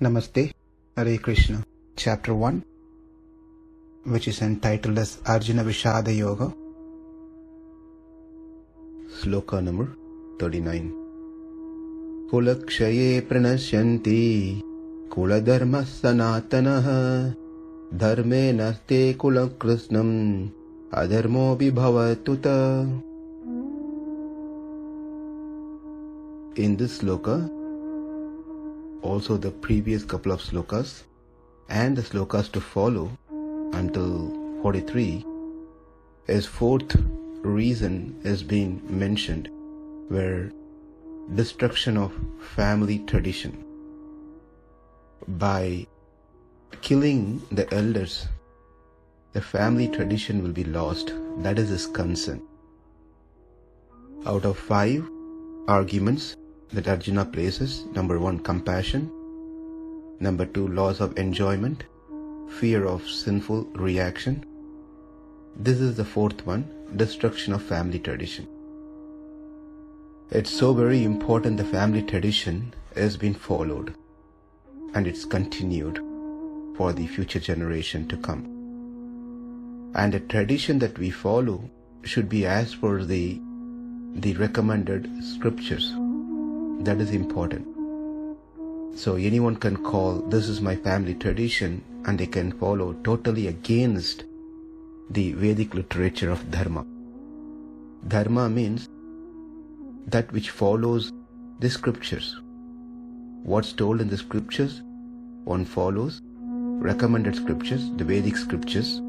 Namaste, Hare Krishna, Chapter 1, which is entitled as Arjuna Vishada Yoga. Sloka number 39. Kula-kṣaye praṇaśyanti, kula-dharmāḥ sanātanāḥ, dharme naṣṭe kṛtsnam, adharmo-bhibhavaty. In this sloka, also the previous couple of slokas and the slokas to follow until 43, as fourth reason is being mentioned, where destruction of family tradition. By killing the elders, the family tradition will be lost. That is his concern. Out of 5 arguments that Arjuna places, number 1, compassion, number 2, loss of enjoyment, fear of sinful reaction. This is the fourth one, destruction of family tradition. It's so very important the family tradition has been followed and it's continued for the future generation to come. And the tradition that we follow should be as per the recommended scriptures. That is important. So anyone can call, this is my family tradition, and they can follow totally against the Vedic literature of dharma. Dharma means that which follows the scriptures. What's told in the scriptures, one follows recommended scriptures, the Vedic scriptures,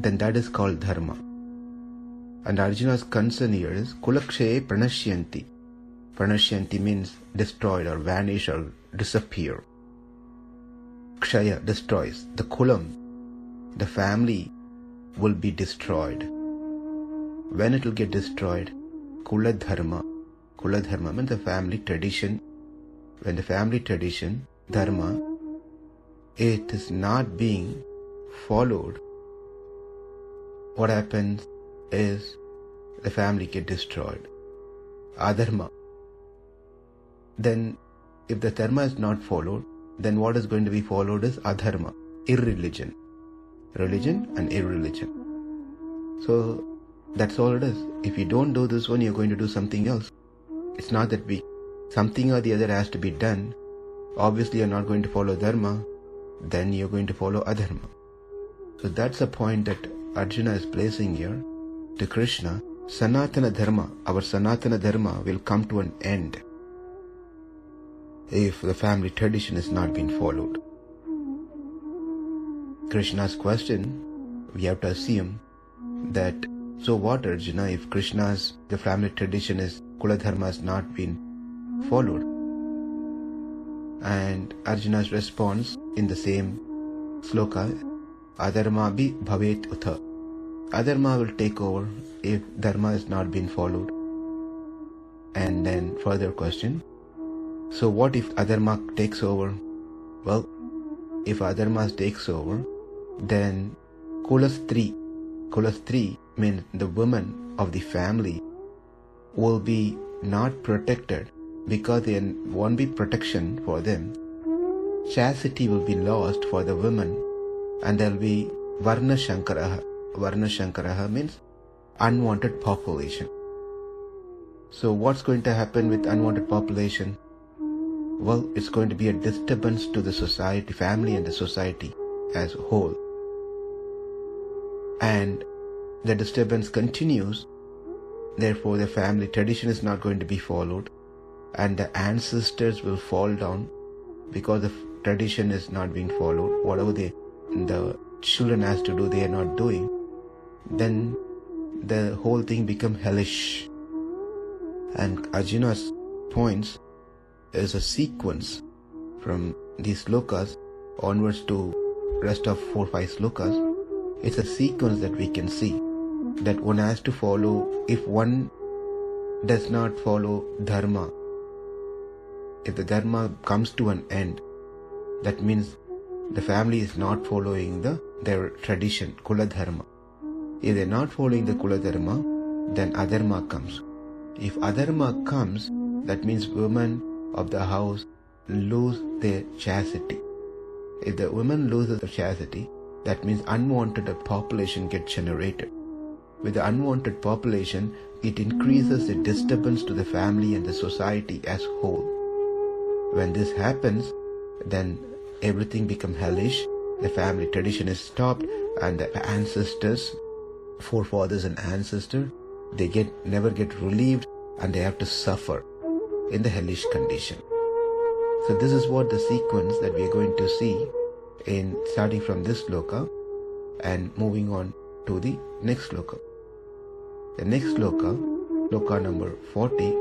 then that is called dharma. And Arjuna's concern here is kula-kṣaye praṇaśyanti. Praṇaśyanti means destroyed or vanish or disappear. Kṣaya destroys. The kulaṁ, the family, will be destroyed. When it will get destroyed, kula-dharmāḥ. Kula-dharmāḥ means the family tradition. When the family tradition, dharma, it is not being followed, what happens is the family get destroyed. Adharmo. Then if the dharma is not followed, then what is going to be followed is adharmo, irreligion. Religion and irreligion. So that's all it is. If you don't do this one, you're going to do something else. It's not that something or the other has to be done. Obviously you're not going to follow dharma, then you're going to follow adharmo. So that's a point that Arjuna is placing here to Kṛṣṇa. Sanātanāḥ, our sanātana dharma will come to an end if the family tradition is not being followed. Kṛṣṇa's question, we have to assume that, so what, Arjuna, if the family tradition is kula-dharma has not been followed? And Arjuna's response in the same sloka, adharmābhibhavāt. Adharma will take over if dharma has not been followed. And then further question, so what if adharma takes over? Well, if adharma takes over, then kula-striyaḥ means the women of the family will be not protected because there won't be protection for them. Chastity will be lost for the women and there will be varṇa-saṅkaraḥ. Varṇa-saṅkaraḥ means unwanted population. So what's going to happen with unwanted population? Well, it's going to be a disturbance to the society, family and the society as a whole. And the disturbance continues, therefore the family tradition is not going to be followed and the ancestors will fall down because the tradition is not being followed. Whatever the children has to do, they are not doing. Then the whole thing become hellish. And Arjuna's points is a sequence from these slokas onwards to rest of 4-5 slokas. It's a sequence that we can see that one has to follow. If one does not follow dharma, if the dharma comes to an end, that means the family is not following their tradition, kula-dharmāḥ. If they are not following the kula-dharmāḥ, then adharma comes. If adharma comes, that means women of the house lose their chastity. If the woman loses their chastity, that means unwanted population gets generated. With the unwanted population, it increases the disturbance to the family and the society as whole. When this happens, then everything becomes hellish, the family tradition is stopped, and the ancestors, forefathers and ancestors, they never get relieved, and they have to suffer in the hellish condition. So this is what the sequence that we are going to see in starting from this sloka and moving on to the next sloka. The next sloka, sloka number 40,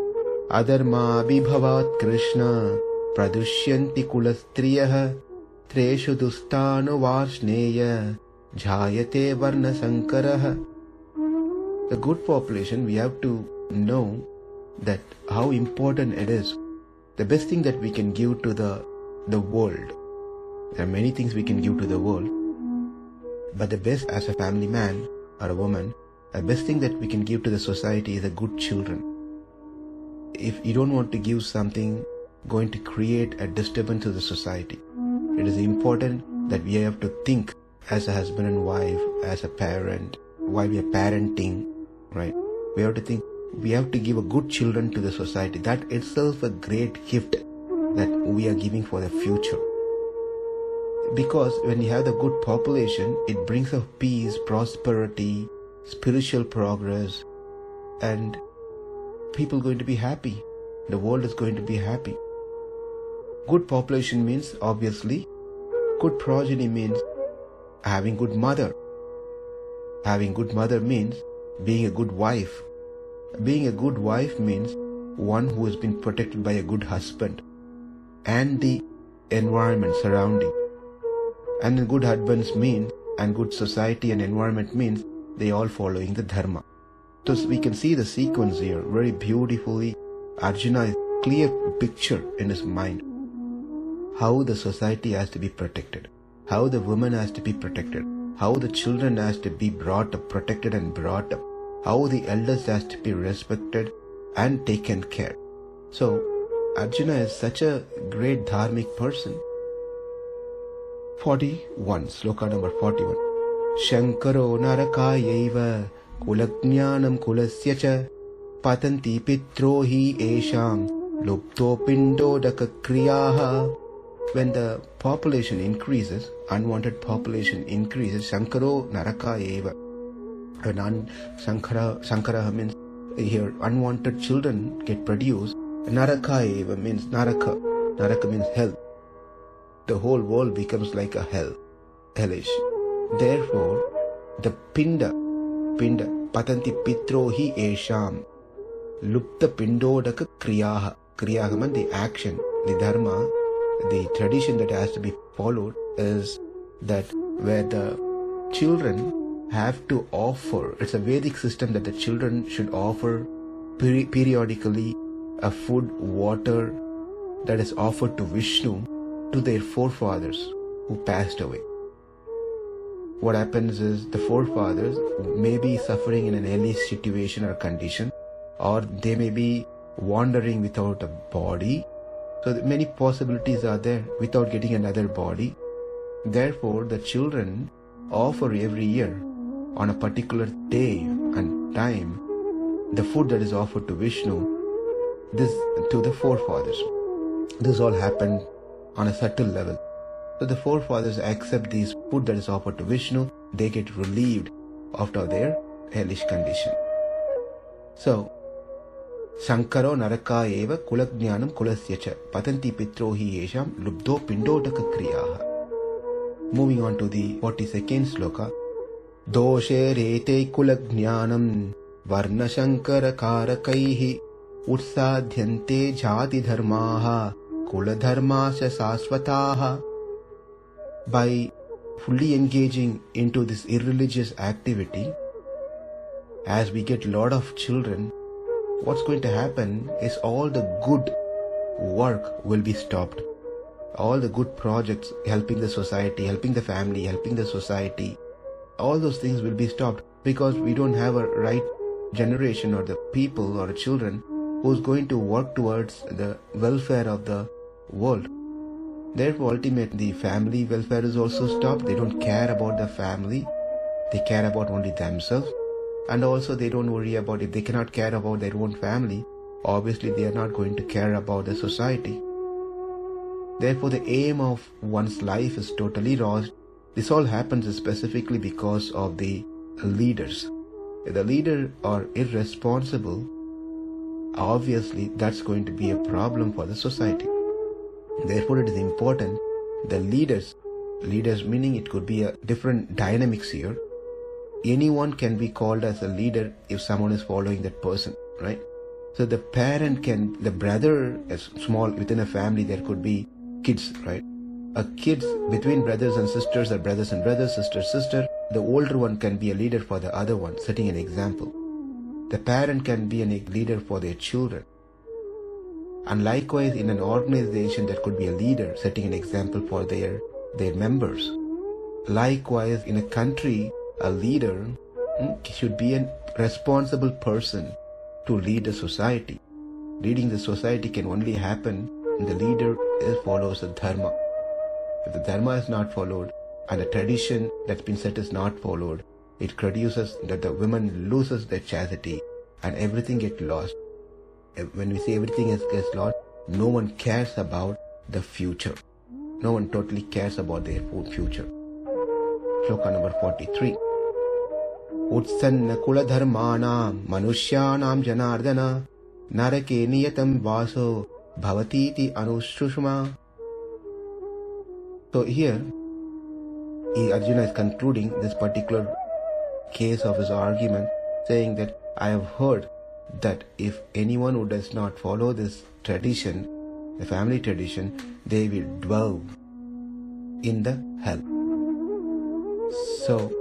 adharmābhibhavāt Kṛṣṇa praduṣyanti kula-striyaḥ strīṣu duṣṭāsu vārṣṇeya jāyate varṇa-saṅkaraḥ. The good population, we have to know that how important it is. The best thing that we can give to the world. There are many things we can give to the world, but the best as a family man or a woman, the best thing that we can give to the society is the good children. If you don't want to give something going to create a disturbance to the society, it is important that we have to think as a husband and wife, as a parent, while we are parenting, right? We have to think, we have to give a good children to the society. That itself a great gift that we are giving for the future. Because when you have the good population, it brings up peace, prosperity, spiritual progress, and people going to be happy. The world is going to be happy. Good population means, obviously, good progeny means having good mother. Having good mother means being a good wife. Being a good wife means one who has been protected by a good husband and the environment surrounding. And good husbands mean, and good society and environment means, they all following the dharma. So we can see the sequence here very beautifully. Arjuna is clear picture in his mind how the society has to be protected, how the woman has to be protected, how the children has to be brought up, protected and brought up, how the elders has to be respected and taken care. So Arjuna is such a great dharmic person. 41, sloka number 41. Shankaro narakāyaiva kula-jñānam kulasya patanti pitro hi esham lupto pindo daka-kriyaha. When the population increases, unwanted population increases, Shankaro narakāyaiva. Saṅkaraḥ means here unwanted children get produced. Narakāyaiva means naraka. Naraka means hell. The whole world becomes like a hell, hellish. Therefore, the pinda, patanti pitro hi esham, lupta pindodaka kriyaha. Kriyaha means the action, the dharma, the tradition that has to be followed is that where the children have to offer, it's a Vedic system that the children should offer periodically a food, water that is offered to Vishnu, to their forefathers who passed away. What happens is the forefathers may be suffering in an hellish situation or condition, or they may be wandering without a body. So many possibilities are there without getting another body. Therefore, the children offer every year on a particular day and time the food that is offered to Vishnu, this to the forefathers. This all happened on a subtle level. So the forefathers accept these food that is offered to Vishnu, they get relieved after their hellish condition. So, Saṅkaro narakāyaiva kula-jñānam kulasya patanti pitro hi esham lubdo pindodaka kriyaha. Moving on to the 42nd sloka. Doshe rete kula-jñānam varṇa-saṅkaraḥ utsadhyante jāti-dharmāḥ kula-dharmāṣ sāsvatāḥ. By fully engaging into this irreligious activity, as we get a lot of children, what's going to happen is all the good work will be stopped. All the good projects helping the society, helping the family, helping the society, all those things will be stopped because we don't have a right generation or the people or children who's going to work towards the welfare of the world. Therefore, ultimately, family welfare is also stopped. They don't care about the family. They care about only themselves. And also they don't worry about, if they cannot care about their own family, obviously they are not going to care about the society. Therefore, the aim of one's life is totally lost. This all happens specifically because of the leaders. If the leaders are irresponsible, obviously that's going to be a problem for the society. Therefore, it is important the leaders meaning it could be a different dynamics here. Anyone can be called as a leader if someone is following that person, right? So the parent can, the brother, as small within a family, there could be kids, right? Kids between brothers and sisters, or brothers and brothers, sister. The older one can be a leader for the other one, setting an example. The parent can be a leader for their children. And likewise, in an organization, there could be a leader setting an example for their members. Likewise, in a country, a leader should be a responsible person to lead the society. Leading the society can only happen when the leader follows the dharma. If the dharma is not followed and the tradition that's been set is not followed, it produces that the women loses their chastity and everything gets lost. When we say everything gets lost, no one cares about the future. No one totally cares about their own future. Sloka number 43. Utsanna kula-dharmāḥ manuṣyanam janardana narake niyatam vaso bhavatiti anuṣṭuṣma. So here, Arjuna is concluding this particular case of his argument, saying that I have heard that if anyone who does not follow this tradition, the family tradition, they will dwell in the hell. So,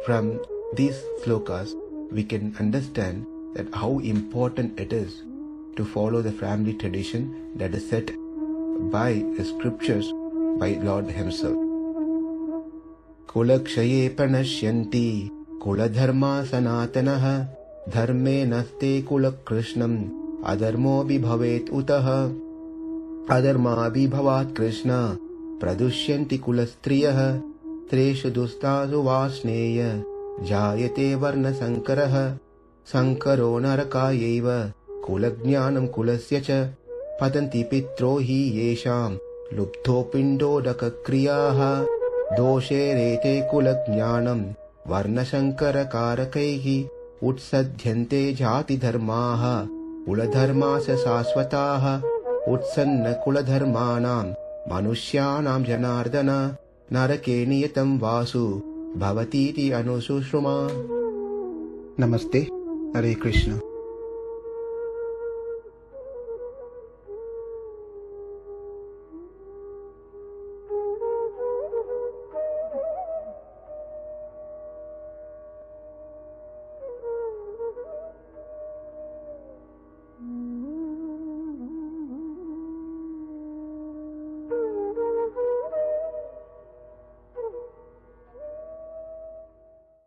from these slokas, we can understand that how important it is to follow the family tradition that is set by the scriptures by Lord himself. Kula-ǩṣaye praṇaśyanti kula-dharmāḥ sanātanāḥ dharme naṣṭe kula-kṛtsnam adharmo bhibhavaty utah adharmābhibhavāt Kṛṣṇa praduṣyanti kula-striyaḥ strīṣu duṣṭāsu vārṣṇeya jāyate varṇa-saṅkaraḥ saṅkaro narakāyeva kula-jñānam kulasya patanti pitro hi yesham lubdho pindodaka-kriyāः doshe rete kula-jñānam varṇa-saṅkaraḥ utsadhyante jāti-dharmāḥ kula-dharmāsya sāsvatāḥ utsanna kula-dharmānam manuṣyanam janardana narake niyatam vasu bhavatiti anuṣuṣma. Namaste. Hare Krishna.